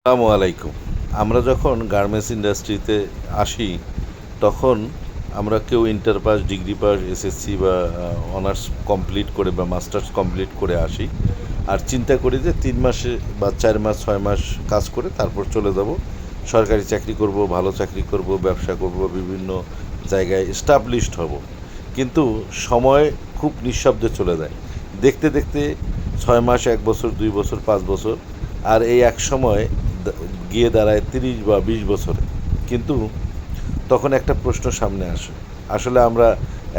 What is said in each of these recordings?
আসসালামু আলাইকুম। আমরা যখন গার্মেন্টস ইন্ডাস্ট্রিতে আসি, তখন আমরা কেউ inter pass, degree pass, SSC বা অনার্স কমপ্লিট করে বা মাস্টার্স কমপ্লিট করে আসি। আর চিন্তা করি যে ৩ মাসে বা ৪ মাস ৬ মাস কাজ করে তারপর চলে যাব। সরকারি চাকরি করব, ভালো চাকরি করব, ব্যবসা করব, বিভিন্ন জায়গায় এস্টাবলিশড হব। কিন্তু সময় খুব নিঃশব্দে চলে যায়। দেখতে দেখতে ৬ মাস, ১ বছর, ২ বছর, ৫ বছর, আর এই এক সময় দা গিয়ে দাঁড়ায় ৩০ বা ২০ বছরে। কিন্তু তখন একটা প্রশ্ন সামনে আসে। আসলে আমরা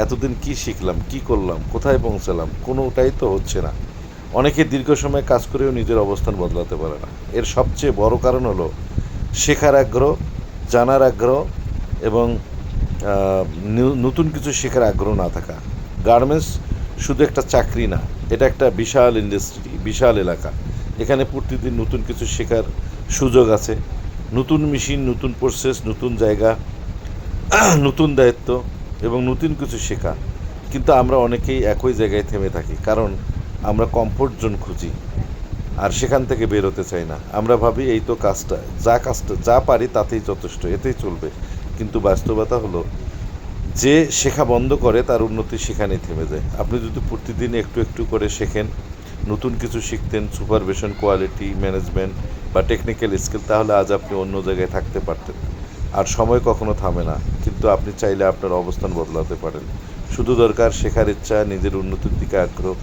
এতদিন কি শিখলাম, কি করলাম, কোথায় পৌঁছালাম? কোনোটাই তো হচ্ছে না। অনেকে দীর্ঘ সময় কাজ করেও নিজের অবস্থান বদলাতে পারে না। এর সবচেয়ে বড় কারণ হলো শেখার আগ্রহ, জানার আগ্রহ এবং আ নতুন কিছু শেখার আগ্রহ না থাকা। গার্মেন্টস শুধু একটা চাকরি না, এটা একটা বিশাল ইন্ডাস্ট্রি, বিশাল এলাকা। এখানে প্রতিদিন নতুন কিছু শেখার সুযোগ আছে। নতুন মেশিন, নতুন প্রসেস, নতুন জায়গা, নতুন দায়িত্ব এবং নতুন কিছু শেখা। কিন্তু আমরা অনেকেই একই জায়গায় থেমে থাকি। কারণ আমরা কমফোর্ট জোন খুঁজি। আর সেখান থেকে বের হতে চাই না। আমরা ভাবি এই তো কাজটা যা পারি তাতেই যথেষ্ট, এতেই চলবে। কিন্তু বাস্তবতা হলো যে শেখা বন্ধ করে তার উন্নতি সেখানেই থেমে যায়। আপনি যদি প্রতিদিন একটু একটু করে শেখেন, নতুন কিছু শিখতেন, সুপারভিশন, কোয়ালিটি ম্যানেজমেন্ট বা টেকনিক্যাল স্কিল, তাহলে আজ আপনি অন্য জায়গায় থাকতে পারতেন। আর সময় কখনো থামে না, কিন্তু আপনি চাইলে আপনার অবস্থান বদলাতে পারেন। শুধু দরকার শেখার ইচ্ছা, নিজের উন্নতির দিকে আগ্রহ